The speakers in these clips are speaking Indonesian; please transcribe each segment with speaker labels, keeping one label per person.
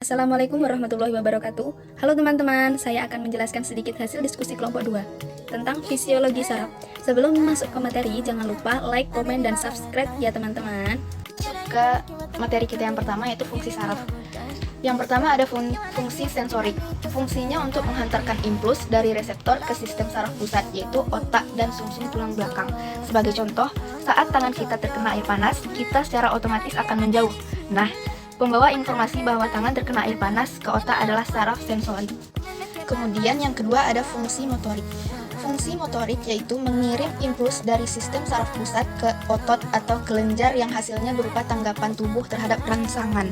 Speaker 1: Assalamualaikum warahmatullahi wabarakatuh. Halo teman-teman, saya akan menjelaskan sedikit hasil diskusi kelompok 2 tentang fisiologi saraf. Sebelum masuk ke materi, jangan lupa like, komen, dan subscribe ya teman-teman.
Speaker 2: Ke materi kita yang pertama yaitu fungsi saraf. Yang pertama ada fungsi sensorik. Fungsinya untuk menghantarkan impuls dari reseptor ke sistem saraf pusat, yaitu otak dan sumsum tulang belakang. Sebagai contoh, saat tangan kita terkena air panas, kita secara otomatis akan menjauh. Nah, pembawa informasi bahwa tangan terkena air panas ke otak adalah saraf sensorik. Kemudian yang kedua ada fungsi motorik. Fungsi motorik yaitu mengirim impuls dari sistem saraf pusat ke otot atau kelenjar yang hasilnya berupa tanggapan tubuh terhadap rangsangan.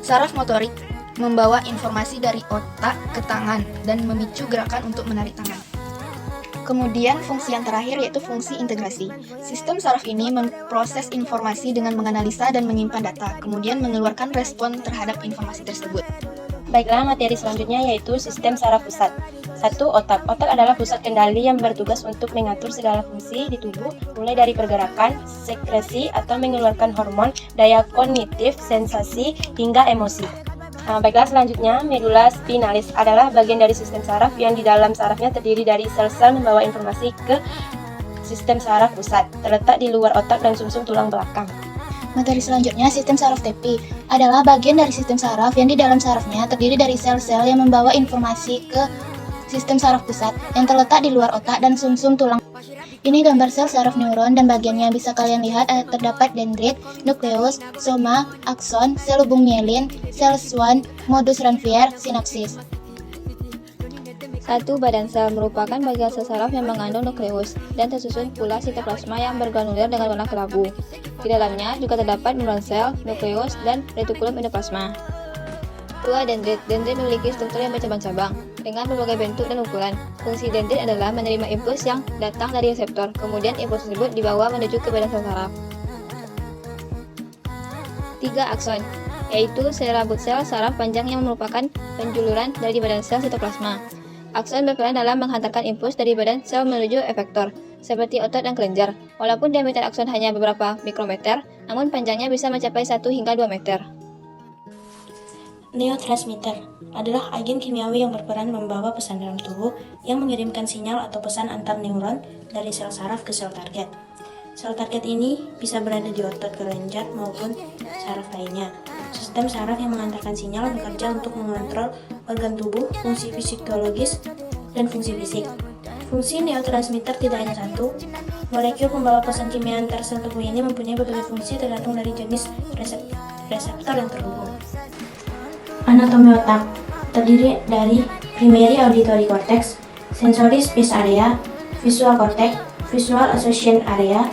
Speaker 2: Saraf motorik membawa informasi dari otak ke tangan dan memicu gerakan untuk menarik tangan. Kemudian fungsi yang terakhir yaitu fungsi integrasi. Sistem saraf ini memproses informasi dengan menganalisa dan menyimpan data, kemudian mengeluarkan respon terhadap informasi tersebut.
Speaker 3: Baiklah, materi selanjutnya yaitu sistem saraf pusat. 1. Otak. Otak adalah pusat kendali yang bertugas untuk mengatur segala fungsi di tubuh, mulai dari pergerakan, sekresi, atau mengeluarkan hormon, daya kognitif, sensasi, hingga emosi. Baiklah, selanjutnya, medula spinalis adalah bagian dari sistem saraf yang di dalam sarafnya terdiri dari sel-sel membawa informasi ke sistem saraf pusat, terletak di luar otak dan sumsum tulang belakang.
Speaker 4: Materi selanjutnya, sistem saraf tepi adalah bagian dari sistem saraf yang di dalam sarafnya terdiri dari sel-sel yang membawa informasi ke sistem saraf pusat yang terletak di luar otak dan sumsum tulang. Ini gambar sel saraf neuron dan bagiannya bisa kalian lihat terdapat dendrit, nukleus, soma, akson, sel hubung mielin, sel Schwann, modus Ranvier, sinapsis.
Speaker 5: 1. Badan sel merupakan bagian sel saraf yang mengandung nukleus dan tersusun pula sitoplasma yang bergranuler dengan warna kelabu. Di dalamnya juga terdapat membran sel, nukleus, dan retikulum endoplasma. 2. Dendrit. Dendrit memiliki struktur yang bercabang-cabang dengan berbagai bentuk dan ukuran. Fungsi dendrit adalah menerima impuls yang datang dari reseptor, kemudian impuls tersebut dibawa menuju ke badan sel saraf. 3. Akson, yaitu sel rambut sel saraf panjang yang merupakan penjuluran dari badan sel sitoplasma. Akson berperan dalam menghantarkan impuls dari badan sel menuju efektor, seperti otot dan kelenjar. Walaupun diameter akson hanya beberapa mikrometer, namun panjangnya bisa mencapai 1 hingga 2 meter.
Speaker 6: Neurotransmitter adalah agen kimiawi yang berperan membawa pesan dalam tubuh yang mengirimkan sinyal atau pesan antar neuron dari sel saraf ke sel target. Sel target ini bisa berada di otot, kelenjar, maupun saraf lainnya. Sistem saraf yang mengantarkan sinyal bekerja untuk mengontrol organ tubuh, fungsi fisiologis, dan fungsi fisik. Fungsi neurotransmitter tidak hanya satu. Molekul pembawa pesan kimia antar sel tubuh ini mempunyai berbagai fungsi tergantung dari jenis reseptor yang terhubung. Anatomi otak terdiri dari primary auditory cortex, sensory space area, visual cortex, visual association area,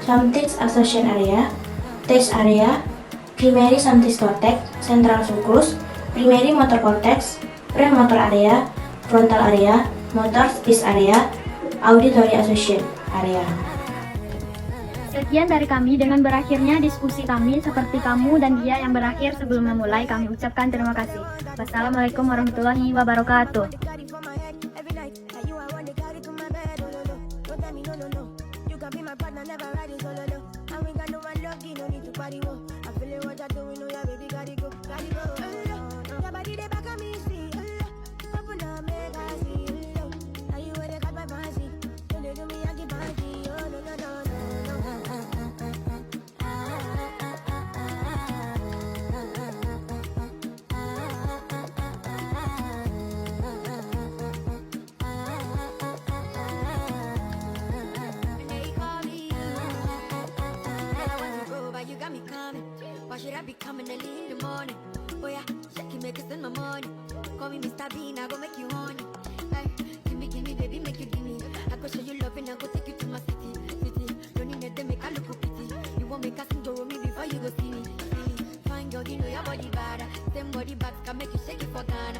Speaker 6: somatic association area, taste area, primary somatic cortex, central sulcus, primary motor cortex, premotor area, frontal area, motor space area, auditory association area.
Speaker 7: Sekian dari kami, dengan berakhirnya diskusi kami, seperti kamu dan dia yang berakhir sebelum memulai, kami ucapkan terima kasih. Wassalamualaikum warahmatullahi wabarakatuh.
Speaker 8: Why should I be coming early in the morning? Oh yeah, shake it, make it spend my money. Call me Mr. Bean, I go make you honey. Like, give me, baby, make you give me. I go show you love and I go take you to my city. Don't need them, make I look pretty. You won't make us enjoy me before you go see me. Fine girl, you know your body bad. Same body back can make you shake it for Ghana.